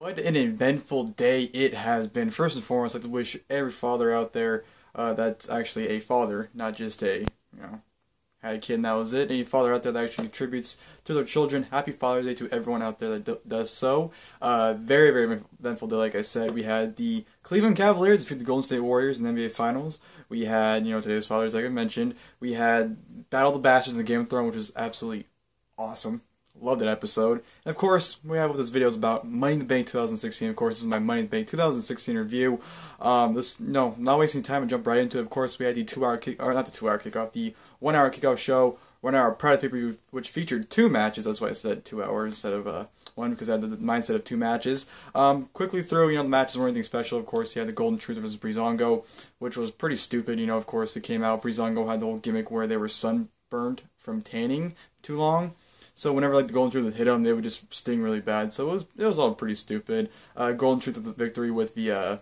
What an eventful day it has been. First and foremost, I'd like to wish every father out there that's actually a father, not just had a kid and that was it. Any father out there that actually contributes to their children. Happy Father's Day to everyone out there that does so. Very, very eventful day, like I said. We had the Cleveland Cavaliers defeat the Golden State Warriors in the NBA Finals. We had, today's Father's Day, like I mentioned. We had Battle of the Bastards in Game of Thrones, which was absolutely awesome. Love that episode. And of course, we have what this video is about, Money in the Bank 2016. Of course, this is my Money in the Bank 2016 review. Not wasting time and jump right into it. Of course, we had the 2 hour kick, or not the 2 hour kickoff, the 1 hour kickoff show, 1 hour prior to pay-per-view, which featured 2 matches. That's why I said 2 hours instead of one, because I had the mindset of 2 matches. Quickly through, the matches weren't anything special. Of course, you had the Golden Truth versus Breezango, which was pretty stupid. Of course, it came out. Breezango had the whole gimmick where they were sunburned from tanning too long. So whenever the Golden Truth would hit them, they would just sting really bad. So it was all pretty stupid. Golden Truth with the victory with the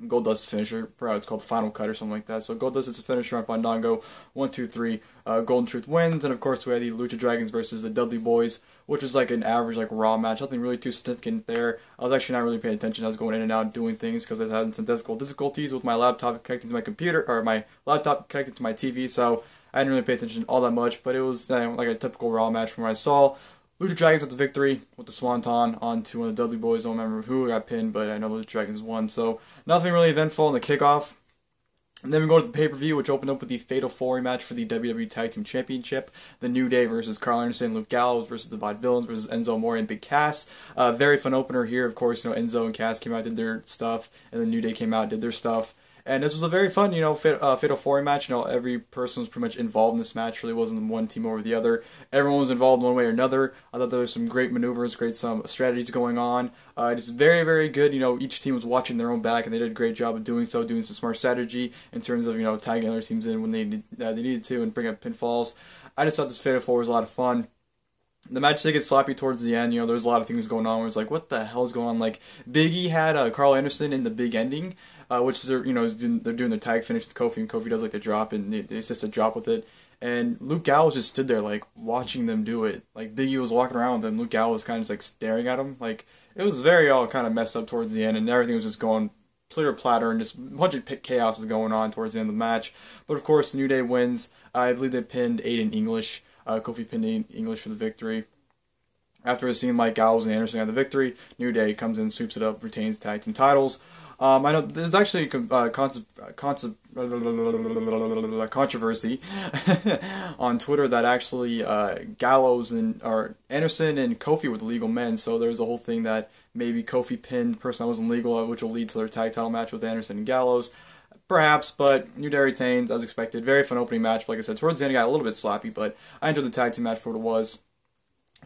Goldust's finisher. Perhaps it's called Final Cut or something like that. So Goldust is a finisher on Fandango. 1, 2, 3. Golden Truth wins. And of course we had the Lucha Dragons versus the Dudley Boyz, which was like an average Raw match. Nothing really too significant there. I was actually not really paying attention. I was going in and out doing things because I was having some difficulties with my laptop connected to my computer, or my laptop connected to my TV. So I didn't really pay attention all that much, but it was like a typical Raw match from what I saw. Lucha Dragons with the victory with the Swanton onto one of the Dudley Boyz. I don't remember who got pinned, but I know Lucha Dragons won. So nothing really eventful in the kickoff. And then we go to the pay-per-view, which opened up with the Fatal 4-Way match for the WWE Tag Team Championship. The New Day versus Karl and Luke Gallows versus the Vaudevillains versus Enzo, Amore, and Big Cass. Very fun opener here. Of course, Enzo and Cass came out, did their stuff, and the New Day came out, did their stuff. And this was a very fun, Fatal 4-Way match. Every person was pretty much involved in this match. Really wasn't one team over the other. Everyone was involved one way or another. I thought there was some great maneuvers, some strategies going on. Just very, very good. Each team was watching their own back, and they did a great job of doing so, doing some smart strategy in terms of, tagging other teams in when they needed to and bring up pinfalls. I just thought this Fatal 4 was a lot of fun. The match did get sloppy towards the end. There was a lot of things going on where it's like, what the hell is going on? Like, Big E had Karl Anderson in the big ending, which is, they're doing their tag finish with Kofi, and Kofi does the drop, and it's just a drop with it. And Luke Gallows just stood there, watching them do it. Big E was walking around with them. Luke Gallows was kind of just, staring at him. It was very all kind of messed up towards the end, and everything was just going plitter platter, and just a bunch of chaos was going on towards the end of the match. But of course, the New Day wins. I believe they pinned Aiden English. Kofi pinned Aiden English for the victory. After it seemed like Gallows and Anderson had the victory, New Day comes in, sweeps it up, retains tag team titles. I know there's actually controversy on Twitter that actually Gallows or Anderson and Kofi were the legal men. So there's a whole thing that maybe Kofi pinned the person that wasn't legal, which will lead to their tag title match with Anderson and Gallows. Perhaps, but New Day retains as expected. Very fun opening match. Like I said, towards the end it got a little bit sloppy, but I enjoyed the tag team match for what it was.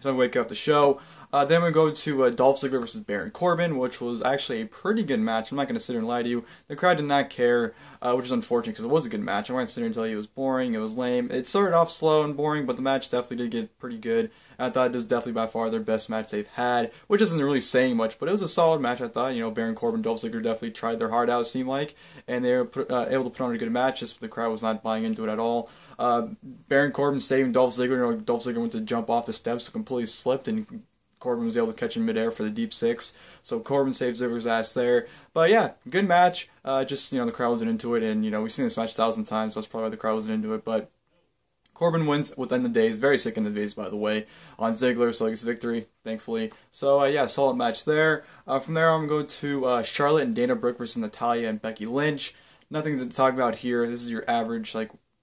So I wake up the show. Then we go to Dolph Ziggler versus Baron Corbin, which was actually a pretty good match. I'm not going to sit here and lie to you. The crowd did not care, which is unfortunate because it was a good match. I'm not going to sit here and tell you it was boring, it was lame. It started off slow and boring, but the match definitely did get pretty good. I thought it was definitely by far their best match they've had, which isn't really saying much, but it was a solid match, I thought. Baron Corbin, Dolph Ziggler definitely tried their heart out, it seemed like, and they were able to put on a good match, just the crowd was not buying into it at all. Baron Corbin saving Dolph Ziggler. Dolph Ziggler went to jump off the steps, completely slipped, and Corbin was able to catch him midair for the deep 6. So Corbin saved Ziggler's ass there. But yeah, good match. Just, the crowd wasn't into it, and, we've seen this match 1,000 times, so that's probably why the crowd wasn't into it. But Corbin wins within the days. Very sick in the days, by the way, on Ziggler, so he gets a victory, thankfully. So, yeah, solid match there. From there, I'm going to go to Charlotte and Dana Brooke versus Natalya and Becky Lynch. Nothing to talk about here. This is your average,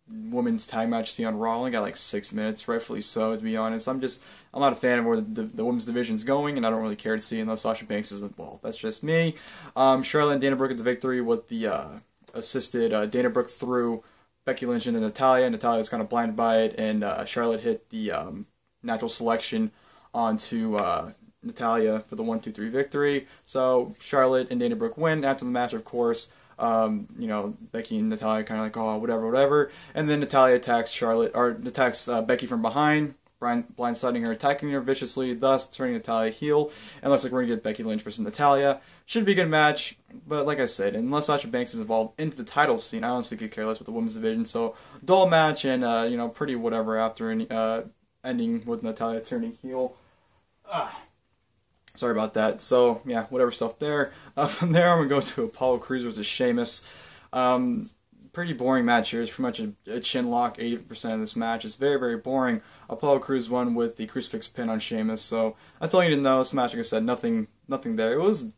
women's tag match you see on Raw. Only got 6 minutes, rightfully so, to be honest. I'm not a fan of where the women's division's going, and I don't really care to see unless Sasha Banks is involved. That's just me. Charlotte and Dana Brooke at the victory with the assisted Dana Brooke through Becky Lynch into Natalya. Natalya was kind of blinded by it, and Charlotte hit the natural selection onto Natalya for the 1-2-3 victory. So Charlotte and Dana Brooke win. After the match, of course, Becky and Natalya kind of oh, whatever. And then Natalya attacks Becky from behind, blindsiding her, attacking her viciously, thus turning Natalya heel. And looks like we're going to get Becky Lynch versus Natalya. Should be a good match, but like I said, unless Sasha Banks is involved into the title scene, I honestly could care less with the women's division. So, dull match and, pretty whatever after ending with Natalya turning heel. Sorry about that. So, yeah, whatever stuff there. From there, I'm going to go to Apollo Crews versus Sheamus. Pretty boring match here. It's pretty much a chin lock 80% of this match. It's very, very boring. Apollo Crews won with the crucifix pin on Sheamus. So, that's all you need to know. This match, like I said, nothing there. It wasn't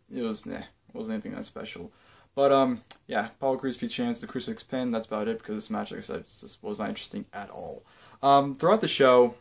anything that special. But, yeah, Apollo Crews beats Sheamus, the crucifix pin. That's about it, because this match, like I said, just was not interesting at all. Throughout the show,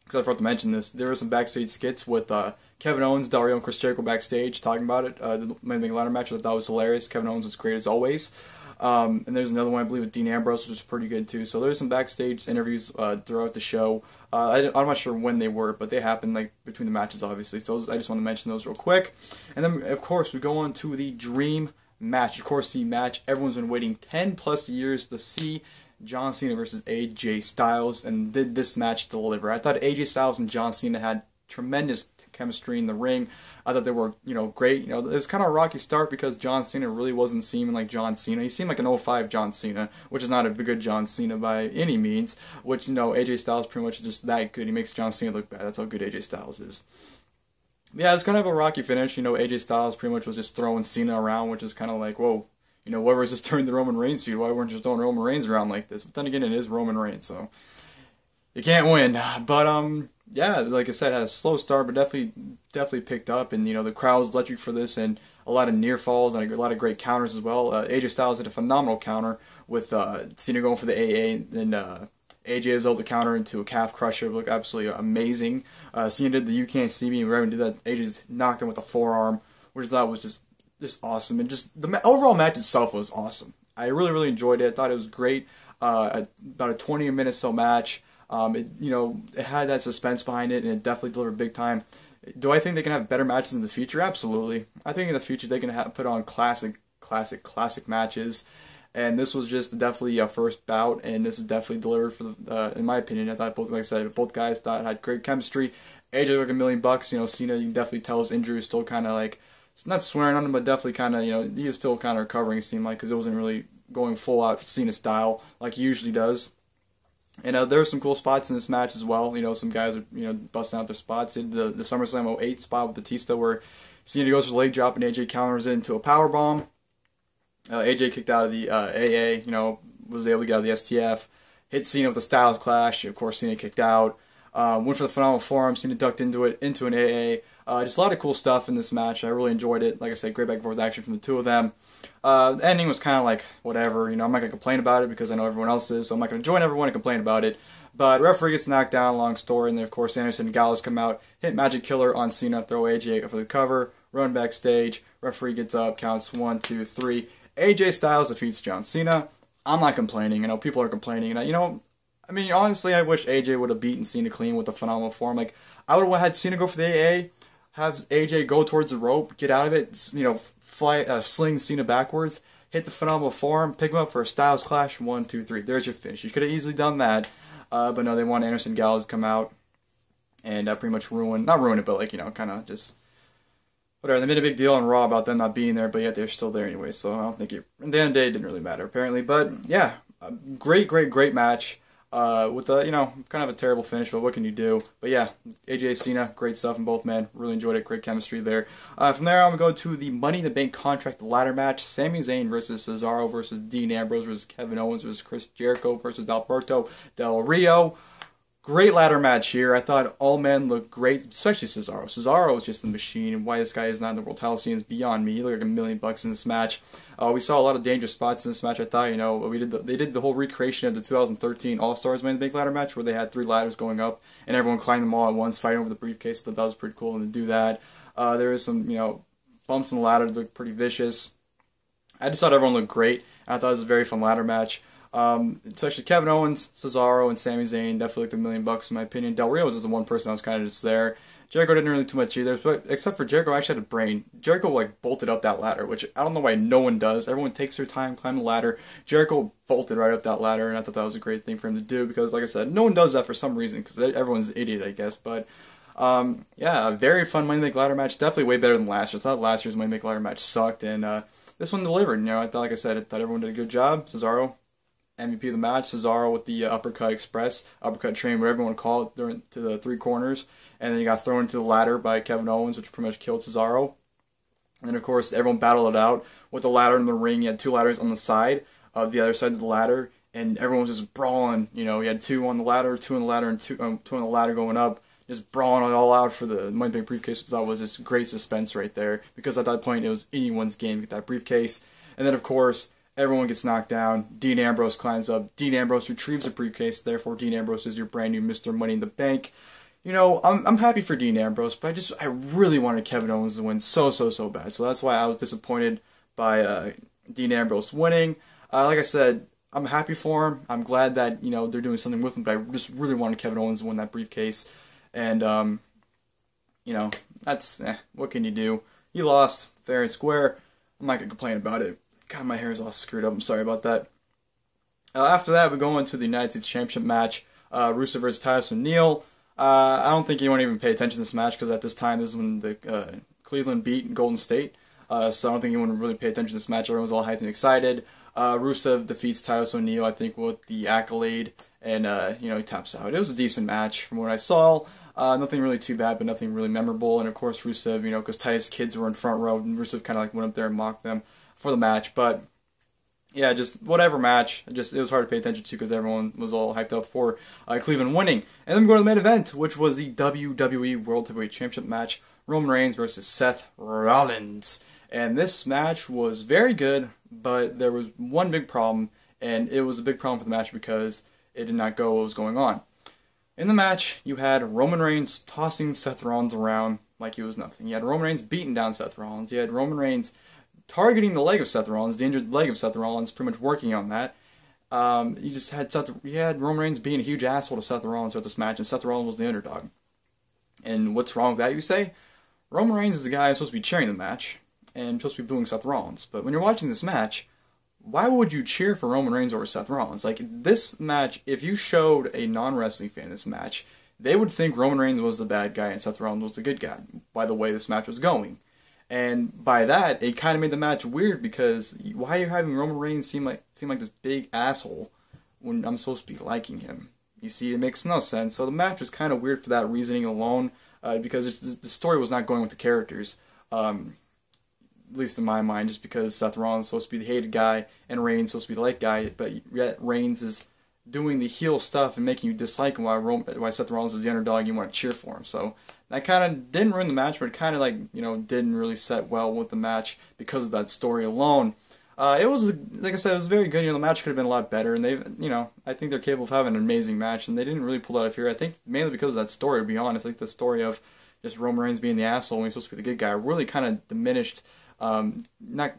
because I forgot to mention this, there were some backstage skits with Kevin Owens, Del Rio, and Chris Jericho backstage talking about it. The Money in the Ladder match, I thought was hilarious. Kevin Owens was great as always. And there's another one, I believe, with Dean Ambrose, which was pretty good too. So there's some backstage interviews throughout the show. I'm not sure when they were, but they happened like between the matches, obviously. So I just want to mention those real quick. And then, of course, we go on to the dream match. Of course, the match everyone's been waiting 10 plus years to see. John Cena versus AJ Styles, and did this match deliver? I thought AJ Styles and John Cena had tremendous chemistry in the ring. I thought they were, great. It was kind of a rocky start because John Cena really wasn't seeming like John Cena. He seemed like an 05 John Cena, which is not a good John Cena by any means. Which, AJ Styles pretty much is just that good. He makes John Cena look bad. That's how good AJ Styles is. Yeah, it's kind of a rocky finish. AJ Styles pretty much was just throwing Cena around, which is kind of like, whoa. Whoever was just turning the Roman Reigns feud, why weren't you just throwing Roman Reigns around like this? But then again, it is Roman Reigns, so you can't win. But yeah, like I said, it had a slow start, but definitely picked up, and the crowd was electric for this, and a lot of near falls and a lot of great counters as well. AJ Styles did a phenomenal counter with Cena going for the AA, and AJ was able to counter into a calf crusher. It looked absolutely amazing. Cena did the "You Can't See Me," and Raven did that. AJ just knocked him with a forearm, which I thought was just awesome, and just the overall match itself was awesome. I really, really enjoyed it. I thought it was great. About a 20-minute so match. It had that suspense behind it, and it definitely delivered big time. Do I think they can have better matches in the future? Absolutely. I think in the future they can put on classic matches, and this was just definitely a first bout, and this is definitely delivered for the. In my opinion, I thought both guys had great chemistry. AJ looked like $1 million. Cena, you can definitely tell his injury was still kind of like. Not swearing on him, but definitely kind of, he is still kind of recovering, it seemed like, because it wasn't really going full out Cena style like he usually does. And there were some cool spots in this match as well. Some guys are, busting out their spots. In the SummerSlam 08 spot with Batista where Cena goes for the leg drop and AJ counters it into a powerbomb. AJ kicked out of the AA, was able to get out of the STF. Hit Cena with a Styles Clash. Of course, Cena kicked out. Went for the phenomenal forearm. Cena ducked into an AA. Just a lot of cool stuff in this match. I really enjoyed it. Like I said, great back and forth action from the two of them. The ending was kind of like, whatever. I'm not going to complain about it because I know everyone else is, so I'm not going to join everyone and complain about it. But referee gets knocked down, long story, and then, of course, Anderson and Gallows come out, hit Magic Killer on Cena, throw AJ for the cover, run backstage, referee gets up, counts 1, 2, 3. AJ Styles defeats John Cena. I'm not complaining. People are complaining. And, honestly, I wish AJ would have beaten Cena clean with a phenomenal form. Like, I would have had Cena go for the AA, have AJ go towards the rope, get out of it, sling Cena backwards, hit the phenomenal forearm, pick him up for a Styles Clash, 1, 2, 3. There's your finish. You could have easily done that, but no, they want Anderson Gallows to come out and pretty much not ruin it, but kind of just, whatever. They made a big deal on Raw about them not being there, but yet they're still there anyway, so I don't think at the end of the day, it didn't really matter, apparently. But, yeah, great match. With a, kind of a terrible finish, but what can you do? But yeah, AJ Cena, great stuff in both men. Really enjoyed it. Great chemistry there. From there, I'm going to go to the Money in the Bank contract ladder match. Sami Zayn versus Cesaro versus Dean Ambrose versus Kevin Owens versus Chris Jericho versus Alberto Del Rio. Great ladder match here. I thought all men looked great, especially Cesaro. Cesaro was just a machine, and why this guy is not in the world title scene is beyond me. He looked like $1 million in this match. We saw a lot of dangerous spots in this match. I thought, they did the whole recreation of the 2013 All-Stars Money in the Bank ladder match where they had 3 ladders going up, and everyone climbed them all at once, fighting over the briefcase. I thought that was pretty cool to do that. There was some, bumps in the ladder that looked pretty vicious. I just thought everyone looked great. I thought it was a very fun ladder match. Especially Kevin Owens, Cesaro, and Sami Zayn definitely looked $1 million in my opinion. Del Rio was just the one person that was kind of just there. Jericho didn't really do much either, but except for Jericho actually had a brain. Jericho bolted up that ladder, which I don't know why no one does. Everyone takes their time, climb the ladder. Jericho bolted right up that ladder, and I thought that was a great thing for him to do because, like I said, no one does that for some reason because everyone's an idiot, I guess. But yeah, a very fun Money in the Bank ladder match. Definitely way better than last year. I thought last year's Money in the Bank ladder match sucked, and this one delivered. I thought, like I said, I thought everyone did a good job. Cesaro, MVP of the match. Cesaro with the uppercut express, uppercut train, whatever you want to call it, to the 3 corners. and then he got thrown into the ladder by Kevin Owens, which pretty much killed Cesaro. And then, of course, everyone battled it out with the ladder in the ring. You had 2 ladders on the side of the other side of the ladder, and everyone was just brawling. You know, you had 2 on the ladder, 2 on the ladder, and 2 on the ladder going up, just brawling it all out for the Money Bank briefcase, which I thought was just great suspense right there, because at that point it was anyone's game to get that briefcase. And then, of course, everyone gets knocked down. Dean Ambrose climbs up. Dean Ambrose retrieves the briefcase. Therefore, Dean Ambrose is your brand new Mr. Money in the Bank. You know, I'm happy for Dean Ambrose, but I really wanted Kevin Owens to win so bad. So that's why I was disappointed by Dean Ambrose winning. Like I said, I'm happy for him. I'm glad that, you know, they're doing something with him, but I just really wanted Kevin Owens to win that briefcase. And, you know, that's, what can you do? He lost fair and square. I'm not going to complain about it. God, my hair is all screwed up. I'm sorry about that. After that, we go into the United States Championship match. Rusev versus Titus O'Neil. I don't think anyone even paid attention to this match, because at this time, this is when the Cleveland beat Golden State. So I don't think anyone really paid attention to this match. Everyone was all hyped and excited. Rusev defeats Titus O'Neil, I think, with the accolade, and, you know, he taps out. It was a decent match from what I saw. Nothing really too bad, but nothing really memorable. And, of course, Rusev, you know, because Titus' kids were in front row, and Rusev kind of, like, went up there and mocked them for the match. But, yeah, just whatever match. It was hard to pay attention to because everyone was all hyped up for Cleveland winning. And then we go to the main event, which was the WWE World Heavyweight Championship match. Roman Reigns versus Seth Rollins. And this match was very good, but there was one big problem, and it was a big problem for the match because it did not go what was going on. In the match, you had Roman Reigns tossing Seth Rollins around like he was nothing. You had Roman Reigns beating down Seth Rollins. You had Roman Reigns targeting the leg of Seth Rollins, the injured leg of Seth Rollins, pretty much working on that. You had Roman Reigns being a huge asshole to Seth Rollins throughout this match, and Seth Rollins was the underdog. And what's wrong with that, you say? Roman Reigns is the guy who's supposed to be cheering the match, and supposed to be booing Seth Rollins. But when you're watching this match, why would you cheer for Roman Reigns over Seth Rollins? Like, this match, if you showed a non-wrestling fan this match, they would think Roman Reigns was the bad guy and Seth Rollins was the good guy, by the way this match was going. And by that, it kind of made the match weird, because why are you having Roman Reigns seem like this big asshole when I'm supposed to be liking him? You see, it makes no sense. So the match was kind of weird for that reasoning alone, because the story was not going with the characters, at least in my mind, just because Seth Rollins is supposed to be the hated guy and Reigns is supposed to be the liked guy, but yet Reigns is doing the heel stuff and making you dislike him, why Seth Rollins is the underdog and you want to cheer for him. So that kind of didn't ruin the match, but it kind of, like, you know, didn't really set well with the match because of that story alone. It was, like I said, it was very good. You know, the match could have been a lot better, and they've, you know, I think they're capable of having an amazing match, and they didn't really pull out of here. I think mainly because of that story, to be honest. I think the story of just Roman Reigns being the asshole when he's supposed to be the good guy really kind of diminished, not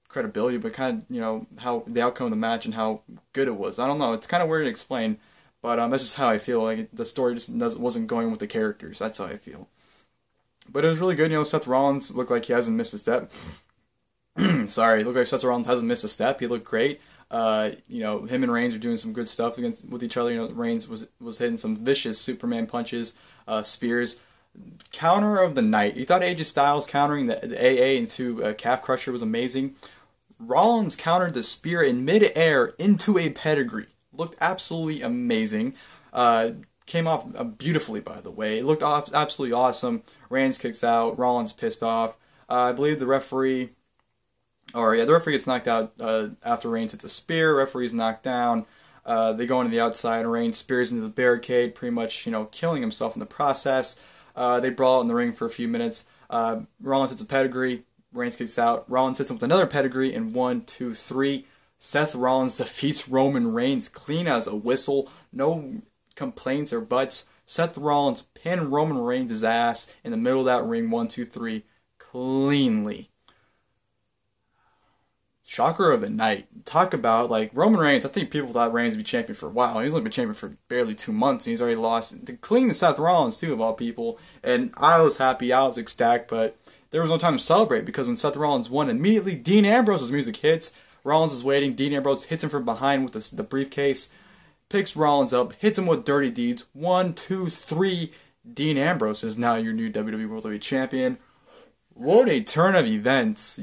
credibility, but kind of, you know, how the outcome of the match and how good it was. I don't know, it's kind of weird to explain, but that's just how I feel. Like, the story just wasn't going with the characters. That's how I feel. But it was really good. You know, Seth Rollins looked like he hasn't missed a step. Sorry, it looked like Seth Rollins hasn't missed a step. He looked great. You know, him and Reigns are doing some good stuff with each other. You know, Reigns was hitting some vicious Superman punches, spears. Counter of the night. You thought AJ Styles countering the AA into a calf crusher was amazing. Rollins countered the spear in mid-air into a pedigree. Looked absolutely amazing. Came off beautifully, by the way. It looked absolutely awesome. Reigns kicks out. Rollins pissed off. I believe the referee gets knocked out after Reigns hits a spear. Referee's knocked down. They go into the outside. Reigns spears into the barricade, pretty much, you know, killing himself in the process. They brawl in the ring for a few minutes. Rollins hits a pedigree. Reigns kicks out. Rollins hits him with another pedigree in 1, 2, 3. Seth Rollins defeats Roman Reigns clean as a whistle. No complaints or buts. Seth Rollins pinned Roman Reigns' ass in the middle of that ring, 1, 2, 3, cleanly. Shocker of the night. Talk about, like, Roman Reigns. I think people thought Reigns would be champion for a while. He's only been champion for barely 2 months, and he's already lost to clean to Seth Rollins, too, of all people. And I was happy. I was ecstatic, but there was no time to celebrate, because when Seth Rollins won, immediately Dean Ambrose's music hits. Rollins is waiting. Dean Ambrose hits him from behind with the briefcase. Picks Rollins up. Hits him with dirty deeds. 1, 2, 3. Dean Ambrose is now your new WWE World Heavyweight Champion. What a turn of events.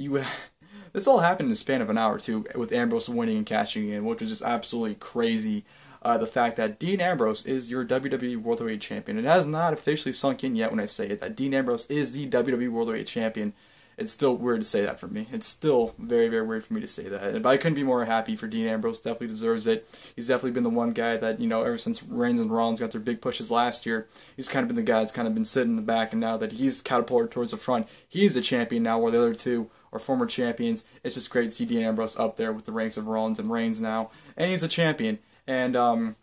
This all happened in the span of an hour, too, with Ambrose winning and cashing in, which was just absolutely crazy. the fact that Dean Ambrose is your WWE World Heavyweight Champion. It has not officially sunk in yet when I say it, that Dean Ambrose is the WWE World Heavyweight Champion. It's still weird to say that for me. It's still very, very weird for me to say that. But I couldn't be more happy for Dean Ambrose. Definitely deserves it. He's definitely been the one guy that, you know, ever since Reigns and Rollins got their big pushes last year, he's kind of been the guy that's kind of been sitting in the back. And now that he's catapulted towards the front, he's the champion now, where the other two are former champions. It's just great to see Dean Ambrose up there with the ranks of Rollins and Reigns now. And he's a champion. And my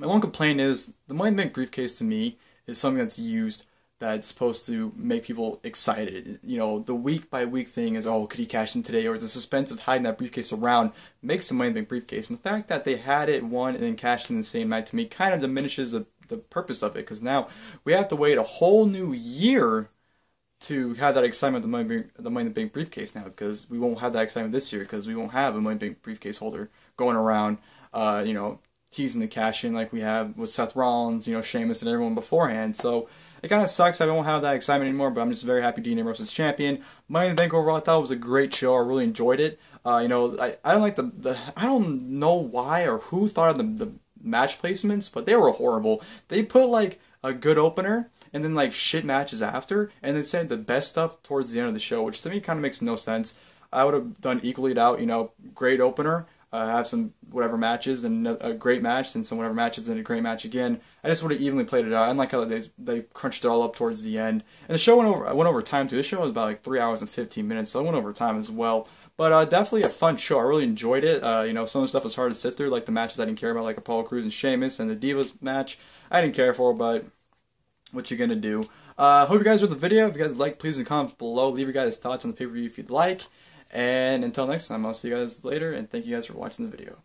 one complaint is the Money in the Bank briefcase to me is something that's used that's supposed to make people excited. You know, the week-by-week thing is, oh, could he cash in today? Or the suspense of hiding that briefcase around makes the Money in the Bank briefcase. And the fact that they had it, won, and then cashed in the same night, to me, kind of diminishes the purpose of it. Because now we have to wait a whole new year to have that excitement of the Money in the Bank briefcase now. Because we won't have that excitement this year, because we won't have a Money in the Bank briefcase holder going around, you know, teasing the cash in like we have with Seth Rollins, you know, Sheamus, and everyone beforehand. So it kind of sucks I don't have that excitement anymore, but I'm just very happy Dean Ambrose is champion. Money in the Bank overall, I thought it was a great show. I really enjoyed it. You know, I don't like I don't know why or who thought of the match placements, but they were horrible. They put like a good opener and then like shit matches after, and then saved the best stuff towards the end of the show, which to me kind of makes no sense. I would have done equally it out, you know, great opener, have some whatever matches and a great match, and some whatever matches and a great match again. I just would have evenly played it out. I like how they crunched it all up towards the end. And the show went over time too. This show was about like 3 hours and 15 minutes, so it went over time as well. But definitely a fun show. I really enjoyed it. You know, some of the stuff was hard to sit through, like the matches I didn't care about, like Apollo Crews and Sheamus, and the Divas match I didn't care for, but what you gonna do? Hope you guys enjoyed the video. If you guys like, please in the comments below. Leave your guys' thoughts on the pay-per-view if you'd like. And until next time, I'll see you guys later, and thank you guys for watching the video.